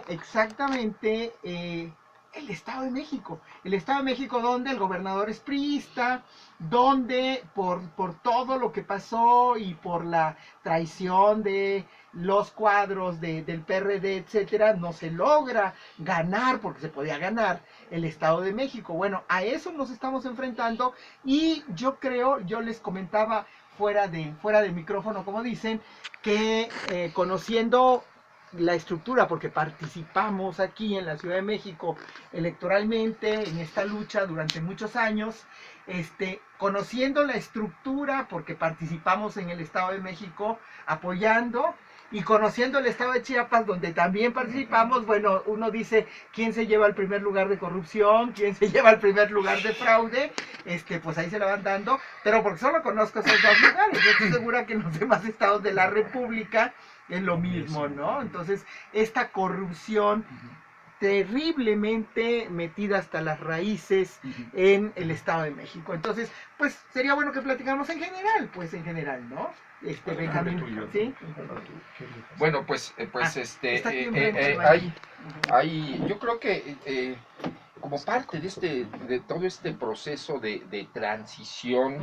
exactamente, el Estado de México. El Estado de México donde el gobernador es priista, donde por todo lo que pasó y por la traición de los cuadros del PRD, etcétera, no se logra ganar, porque se podía ganar, el Estado de México. Bueno, a eso nos estamos enfrentando y yo creo, yo les comentaba fuera de micrófono, como dicen, que conociendo la estructura, porque participamos aquí en la Ciudad de México electoralmente en esta lucha durante muchos años, conociendo la estructura, porque participamos en el Estado de México apoyando, y conociendo el estado de Chiapas, donde también participamos, bueno, uno dice quién se lleva el primer lugar de corrupción, quién se lleva el primer lugar de fraude, pues ahí se lo van dando, pero porque solo conozco esos dos lugares, yo estoy segura que en los demás estados de la República es lo mismo, ¿no? Entonces, esta corrupción terriblemente metida hasta las raíces en el Estado de México. Entonces, pues sería bueno que platicáramos en general, ¿no? Benjamín, ¿sí? Bueno, pues, yo creo que como parte de todo este proceso de transición,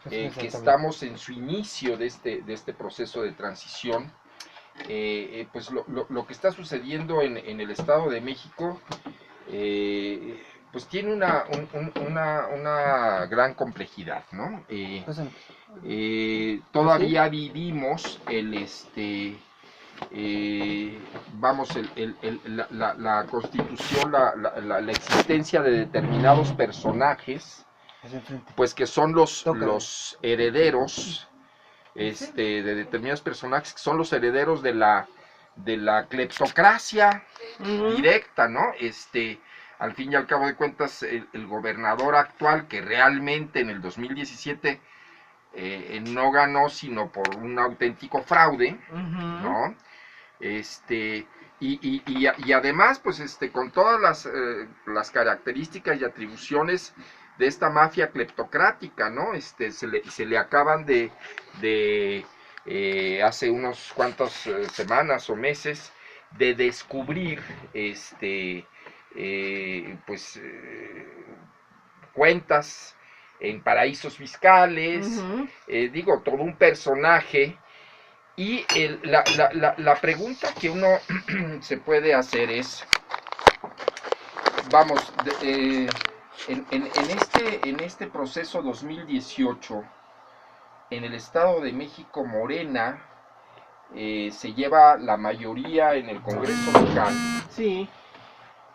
que estamos en su inicio de este proceso de transición, pues lo que está sucediendo en el Estado de México, pues tiene una gran complejidad, ¿no? Todavía vivimos la constitución, la existencia de determinados personajes, pues que son los herederos, de determinados personajes que son los herederos de la cleptocracia directa, ¿no? Al fin y al cabo de cuentas, el gobernador actual, que realmente en el 2017 no ganó sino por un auténtico fraude, ¿no? Y además, pues con todas las características y atribuciones de esta mafia cleptocrática, ¿no? Se le acaban de hace unos cuantas semanas o meses de descubrir cuentas en paraísos fiscales, digo, todo un personaje. Y la pregunta que uno se puede hacer es, vamos, en este proceso 2018, en el Estado de México, Morena se lleva la mayoría en el Congreso local. Sí.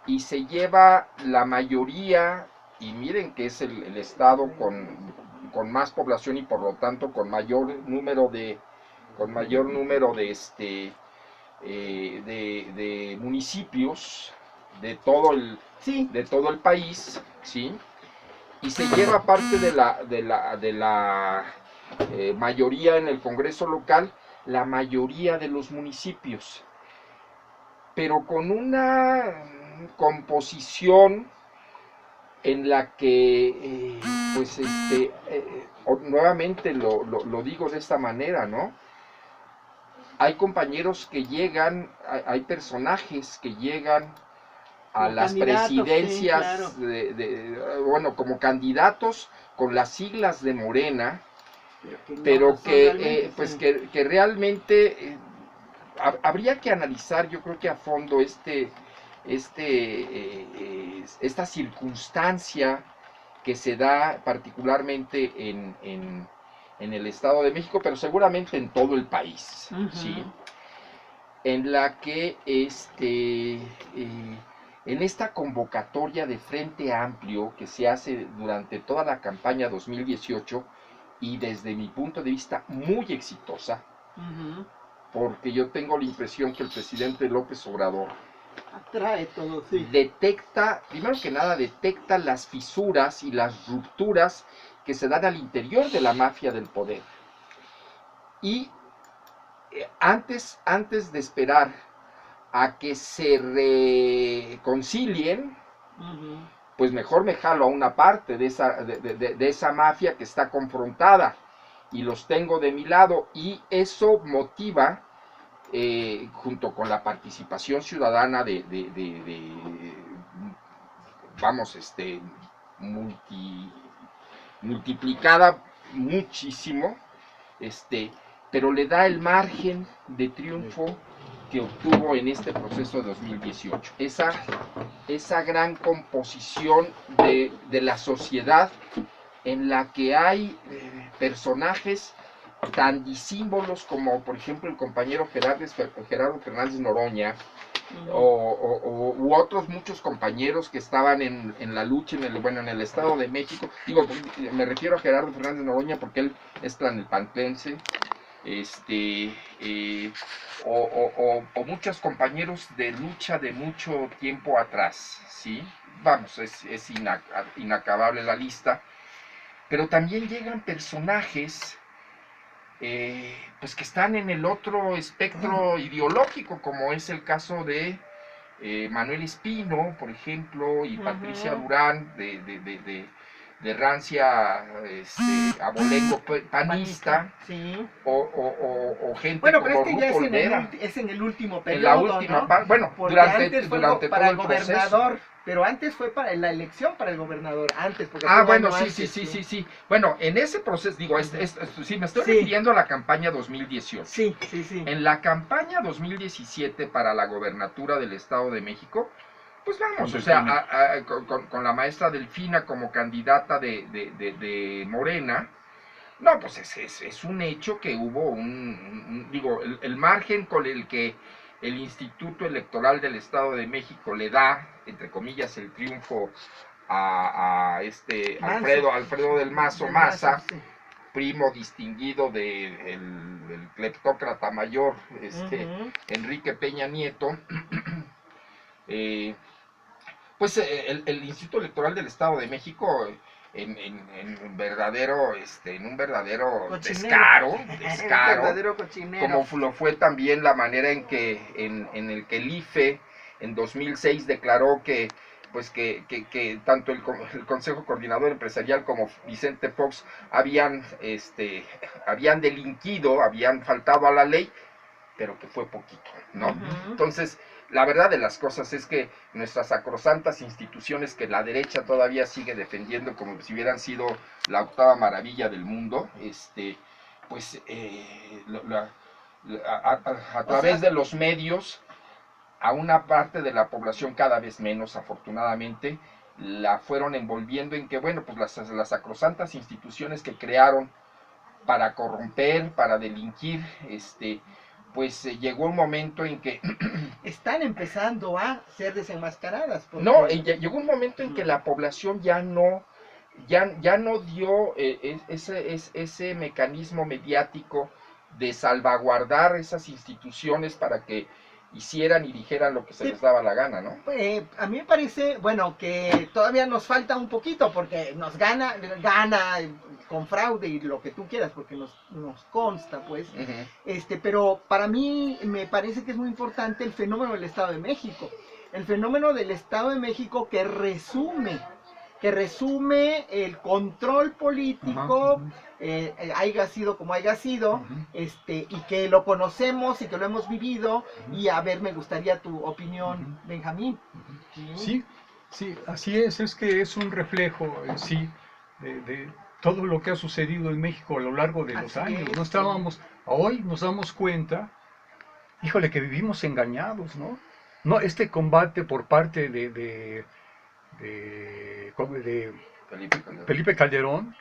Y se lleva la mayoría, y miren que es el estado con más población y por lo tanto con mayor número de municipios de todo el país, ¿sí? Y se lleva parte de la mayoría en el Congreso local, la mayoría de los municipios, pero con una composición en la que nuevamente lo digo de esta manera, ¿no? Hay compañeros que llegan, hay personajes que llegan a las presidencias, sí, claro, como candidatos con las siglas de Morena, pero que realmente habría que analizar, yo creo que a fondo esta circunstancia que se da particularmente en el Estado de México, pero seguramente en todo el país, ¿sí? En la que en esta convocatoria de Frente Amplio que se hace durante toda la campaña 2018 y desde mi punto de vista muy exitosa, porque yo tengo la impresión que el presidente López Obrador atrae todo, sí, detecta, primero que nada, detecta las fisuras y las rupturas que se dan al interior de la mafia del poder. Y antes de esperar a que se reconcilien, pues mejor me jalo a una parte de esa mafia que está confrontada y los tengo de mi lado, y eso motiva junto con la participación ciudadana vamos, multiplicada muchísimo, pero le da el margen de triunfo que obtuvo en este proceso de 2018. Esa gran composición de la sociedad en la que hay personajes tan disímbolos como, por ejemplo, el compañero Gerardo Fernández Noroña, u otros muchos compañeros que estaban en la lucha en el Estado de México. Digo, me refiero a Gerardo Fernández Noroña porque él es tlanepantlense, o muchos compañeros de lucha de mucho tiempo atrás, ¿sí? Vamos, es inacabable la lista, pero también llegan personajes pues que están en el otro espectro ideológico, como es el caso de Manuel Espino, por ejemplo, y Patricia Durán, de rancia abolengo panista, sí. o gente bueno, como Ruth Olvera. Es en el último periodo, en la última, ¿no? Bueno, porque durante antes fue todo para el gobernador, proceso. pero antes fue para la elección para el gobernador, antes. Porque Bueno, sí. Bueno, en ese proceso, digo, sí, me estoy refiriendo a la campaña 2018. Sí. En la campaña 2017 para la gobernatura del Estado de México, pues vamos, o sea, con la maestra Delfina como candidata de Morena, no, pues es un hecho que hubo digo, el margen con el que el Instituto Electoral del Estado de México le da, entre comillas, el triunfo a Alfredo del Mazo Maza, sí, primo distinguido del cleptócrata mayor, Enrique Peña Nieto. Pues el Instituto Electoral del Estado de México, en un verdadero descaro, verdadero cochinero, como lo fue también la manera en el que el IFE en 2006 declaró que tanto el Consejo Coordinador Empresarial como Vicente Fox habían delinquido, habían faltado a la ley, pero que fue poquito, ¿no? Entonces, la verdad de las cosas es que nuestras sacrosantas instituciones que la derecha todavía sigue defendiendo como si hubieran sido la octava maravilla del mundo, pues a través de los medios, a una parte de la población cada vez menos, afortunadamente, la fueron envolviendo en que, bueno, pues las sacrosantas instituciones que crearon para corromper, para delinquir, pues llegó un momento en que están empezando a ser desenmascaradas. Porque... No, llegó un momento en que la población ya no dio ese mecanismo mediático de salvaguardar esas instituciones para que hicieran y dijeran lo que se les daba la gana, ¿no? A mí me parece, bueno, que todavía nos falta un poquito, porque nos gana con fraude y lo que tú quieras, porque nos consta, pues. Pero para mí me parece que es muy importante el fenómeno del Estado de México. El fenómeno del Estado de México que resume el control político, haya sido como haya sido, y que lo conocemos y que lo hemos vivido, y a ver, me gustaría tu opinión, Benjamín. Sí, así es que es un reflejo en sí de todo lo que ha sucedido en México a lo largo de los años. Hoy nos damos cuenta, híjole, que vivimos engañados, ¿no? Este combate por parte de Felipe Calderón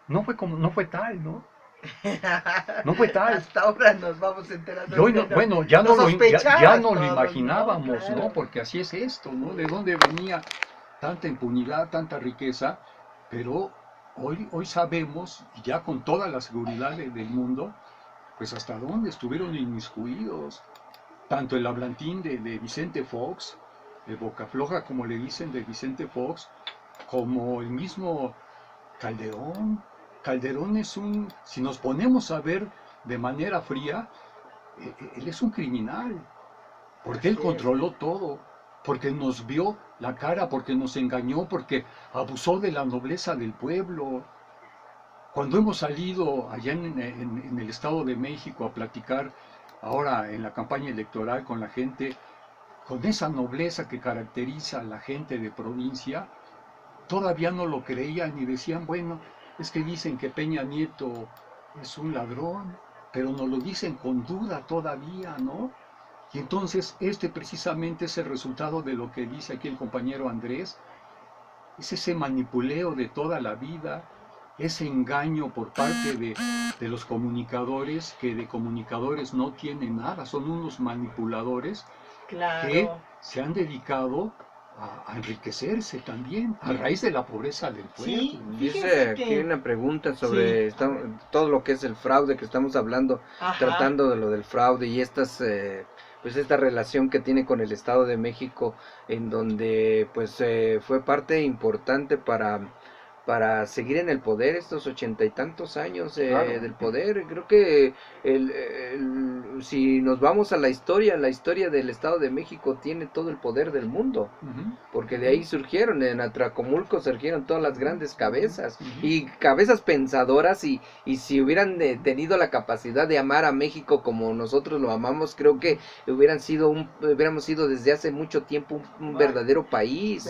no fue tal, ¿no? No fue tal. Hasta ahora nos vamos enterando. Ya no lo imaginábamos, claro, ¿no? Porque así es esto, ¿no? De dónde venía tanta impunidad, tanta riqueza, pero hoy sabemos, ya con toda la seguridad del mundo, pues hasta dónde estuvieron inmiscuidos, tanto el hablantín de Vicente Fox, el boca floja, como le dicen, de Vicente Fox, como el mismo Calderón. Calderón si nos ponemos a ver de manera fría, él es un criminal, porque él controló todo, porque nos vio la cara, porque nos engañó, porque abusó de la nobleza del pueblo. Cuando hemos salido allá en el Estado de México a platicar ahora en la campaña electoral con la gente, con esa nobleza que caracteriza a la gente de provincia, todavía no lo creían y decían, bueno, es que dicen que Peña Nieto es un ladrón, pero nos lo dicen con duda todavía, ¿no? Y entonces precisamente es el resultado de lo que dice aquí el compañero Andrés, es ese manipuleo de toda la vida, ese engaño por parte de los comunicadores, que de comunicadores no tienen nada, son unos manipuladores que se han dedicado a enriquecerse también a raíz de la pobreza del pueblo. Sí, dice aquí una pregunta sobre todo lo que es el fraude que estamos hablando, tratando de lo del fraude y pues esta relación que tiene con el Estado de México, en donde pues fue parte importante para seguir en el poder estos 80 y tantos años del poder. Creo que si nos vamos a la historia del Estado de México tiene todo el poder del mundo, porque de ahí surgieron, en Atlacomulco surgieron todas las grandes cabezas, y cabezas pensadoras, y si hubieran tenido la capacidad de amar a México como nosotros lo amamos, creo que hubiéramos sido desde hace mucho tiempo un verdadero país,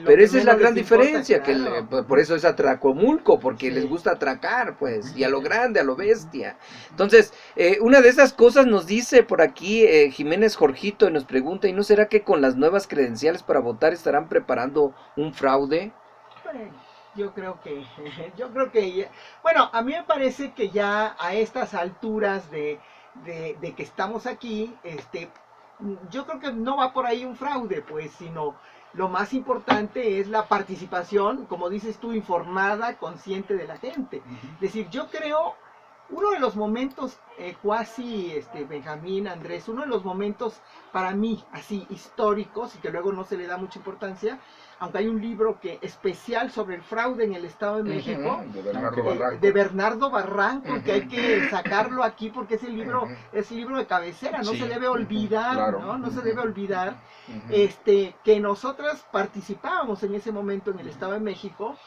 pero esa es la gran diferencia. Por eso es Atlacomulco, porque les gusta atracar, pues, y a lo grande, a lo bestia. Entonces, una de esas cosas nos dice por aquí Jiménez Jorgito, y nos pregunta, ¿y no será que con las nuevas credenciales para votar estarán preparando un fraude? Yo creo que, bueno, a mí me parece que ya a estas alturas de que estamos aquí, yo creo que no va por ahí un fraude, pues, sino lo más importante es la participación, como dices tú, informada, consciente de la gente. Es decir, yo creo, uno de los momentos, Benjamín, Andrés, uno de los momentos para mí, así, históricos, y que luego no se le da mucha importancia, aunque hay un libro especial sobre el fraude en el Estado de México, de Bernardo Barranco, que hay que sacarlo aquí porque es el libro de cabecera, no se debe olvidar, ¿no? Se debe olvidar, que nosotras participábamos en ese momento en el Estado de México,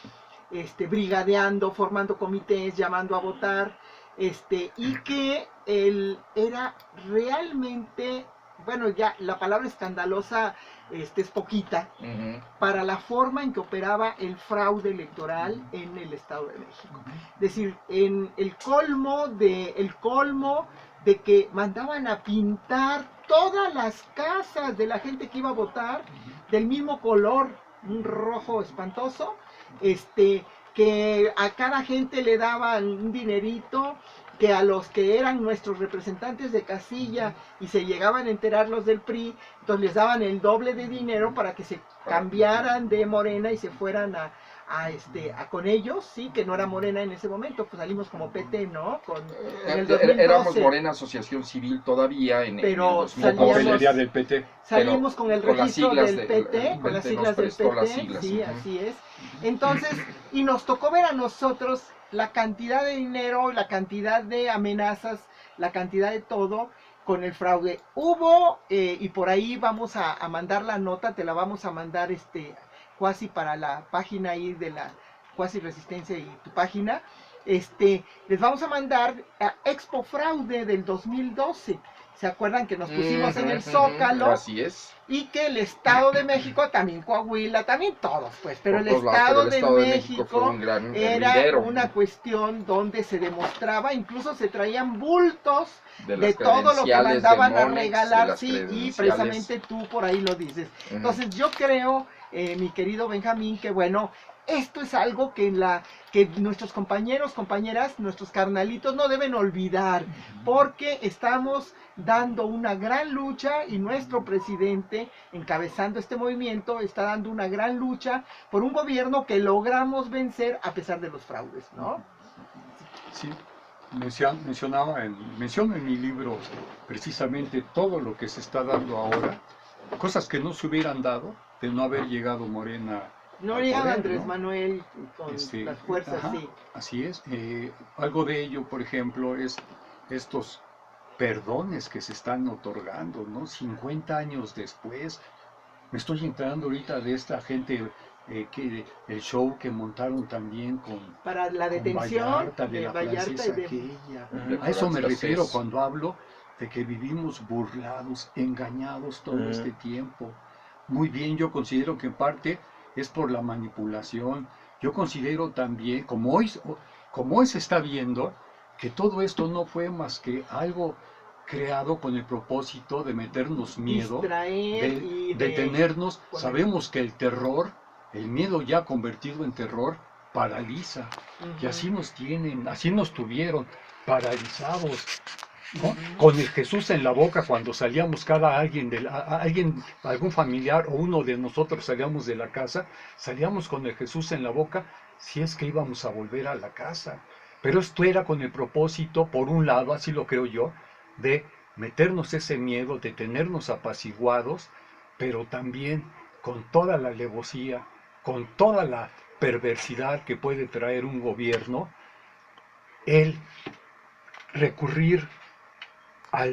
brigadeando, formando comités, llamando a votar, y que él era realmente, bueno, ya la palabra escandalosa es poquita, para la forma en que operaba el fraude electoral en el Estado de México. Es decir, en el colmo de que mandaban a pintar todas las casas de la gente que iba a votar del mismo color, un rojo espantoso, que a cada gente le daban un dinerito, que a los que eran nuestros representantes de casilla y se llegaban a enterar los del PRI, entonces les daban el doble de dinero para que se cambiaran de Morena y se fueran con ellos, sí, que no era Morena en ese momento, pues salimos como PT, ¿no? En el 2012. Éramos Morena Asociación Civil todavía pero en el 2012. Del PT. Salimos con el registro del PT, con las siglas del PT, siglas, sí, así es. Entonces, y nos tocó ver a nosotros la cantidad de dinero, la cantidad de amenazas, la cantidad de todo con el fraude. Hubo, y por ahí vamos a mandar la nota, te la vamos a mandar Cuasi para la página ahí de la Cuasi Resistencia y tu página, les vamos a mandar a Expo Fraude del 2012. ¿Se acuerdan que nos pusimos en el Zócalo? Así es. Y que el Estado de México, también Coahuila, también todos, pues, pero el Estado Estado de México fue un gran era lidero. una cuestión donde se demostraba, incluso se traían bultos de todo lo que mandaban a regalar, sí, y precisamente tú por ahí lo dices. Entonces yo creo, mi querido Benjamín, que bueno, esto es algo que nuestros compañeros, compañeras, nuestros carnalitos no deben olvidar, porque estamos dando una gran lucha y nuestro presidente, encabezando este movimiento, está dando una gran lucha por un gobierno que logramos vencer a pesar de los fraudes, ¿no? Sí, menciono en mi libro precisamente todo lo que se está dando ahora, cosas que no se hubieran dado de no haber llegado Morena. No llega Andrés Manuel con las fuerzas, sí. Así es. Algo de ello, por ejemplo, es estos perdones que se están otorgando, ¿no? 50 años después. Me estoy enterando ahorita de esta gente el show que montaron también para la detención Vallarta, de la francesa aquella. A eso me refiero cuando hablo de que vivimos burlados, engañados todo este tiempo. Muy bien, yo considero que en parte es por la manipulación. Yo considero también, como hoy se está viendo, que todo esto no fue más que algo creado con el propósito de meternos miedo, de tenernos. Sabemos que el miedo ya convertido en terror, paraliza. Y así nos tienen, así nos tuvieron, paralizados, ¿no? Con el Jesús en la boca cuando salíamos algún familiar o uno de nosotros salíamos de la casa, salíamos con el Jesús en la boca si es que íbamos a volver a la casa. Pero esto era con el propósito, por un lado, así lo creo yo, de meternos ese miedo, de tenernos apaciguados, pero también con toda la alevosía, con toda la perversidad que puede traer un gobierno, el recurrir a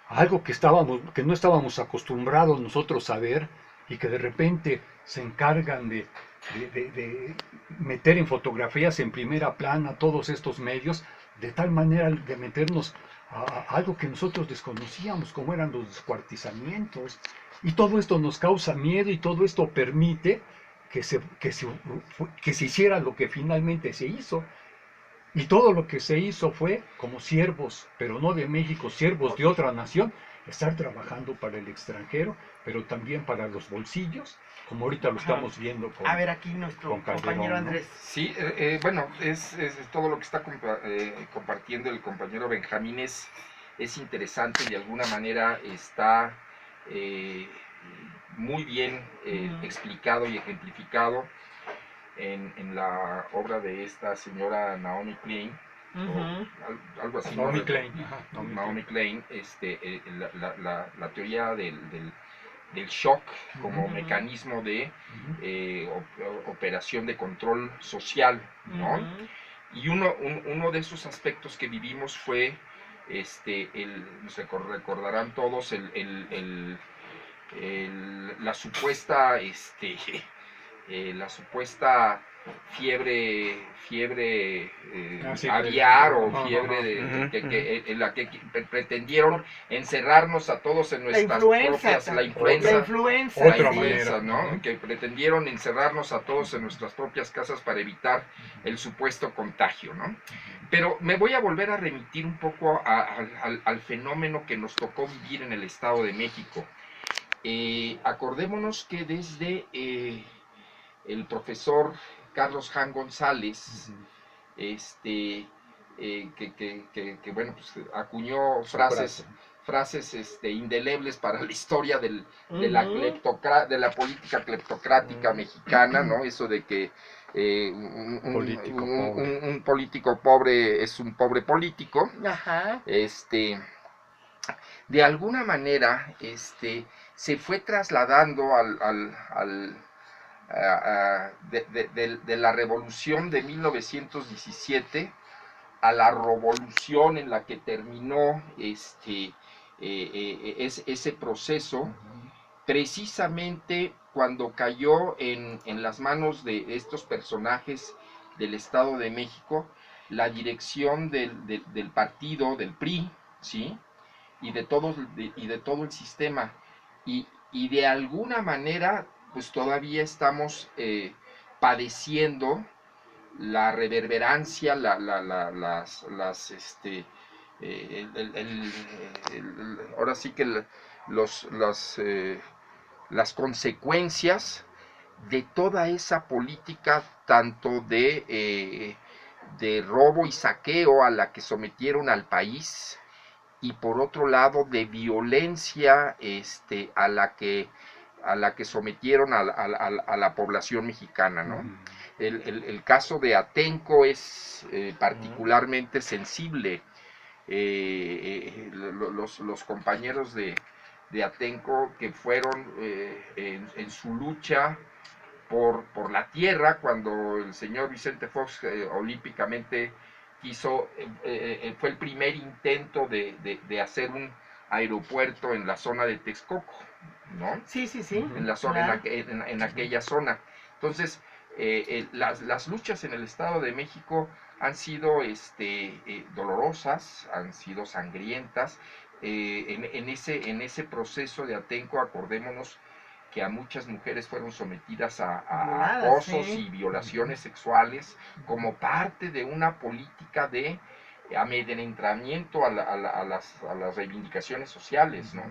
algo que no estábamos acostumbrados nosotros a ver y que de repente se encargan de meter en fotografías en primera plana todos estos medios, de tal manera de meternos a algo que nosotros desconocíamos, como eran los descuartizamientos. Y todo esto nos causa miedo y todo esto permite que se hiciera lo que finalmente se hizo. Y todo lo que se hizo fue, como siervos, pero no de México, siervos de otra nación, estar trabajando para el extranjero, pero también para los bolsillos, como ahorita lo estamos viendo con a ver, aquí nuestro compañero Andrés. ¿No? Sí, bueno, es todo lo que está compartiendo el compañero Benjamín es interesante, de alguna manera está muy bien explicado y ejemplificado en la obra de esta señora Naomi Klein, algo así. Naomi Klein. Naomi Klein, la teoría del shock como mecanismo de operación de control social, ¿no? Y uno de esos aspectos que vivimos fue, recordarán todos, la supuesta fiebre aviar o fiebre en la que pretendieron encerrarnos a todos en nuestras propias, la influenza, ¿no? Que pretendieron encerrarnos a todos en nuestras propias casas para evitar el supuesto contagio, ¿no? Pero me voy a volver a remitir un poco al fenómeno que nos tocó vivir en el Estado de México. Acordémonos que desde el profesor Carlos Jan González, que bueno, pues acuñó frases indelebles para la historia de la política cleptocrática mexicana, ¿no? Eso de que un político pobre es un pobre político. Ajá. De alguna manera, se fue trasladando de la revolución de 1917 a la revolución en la que terminó ese proceso, precisamente cuando cayó en las manos de estos personajes del Estado de México la dirección del partido, del PRI, ¿sí? y de todo el sistema, y de alguna manera pues todavía estamos padeciendo la reverberancia, ahora sí que las consecuencias de toda esa política, tanto de robo y saqueo a la que sometieron al país, y por otro lado de violencia a la que sometieron a la población mexicana, ¿no? El caso de Atenco es particularmente sensible. Los compañeros de Atenco que fueron en su lucha por la tierra, cuando el señor Vicente Fox olímpicamente fue el primer intento de hacer un aeropuerto en la zona de Texcoco, ¿no? Sí. En la zona, en aquella zona. Entonces, las luchas en el Estado de México han sido dolorosas, han sido sangrientas. En ese proceso de Atenco, acordémonos que a muchas mujeres fueron sometidas a acosos y violaciones sexuales como parte de una política de amedrentamiento a las reivindicaciones sociales, ¿no?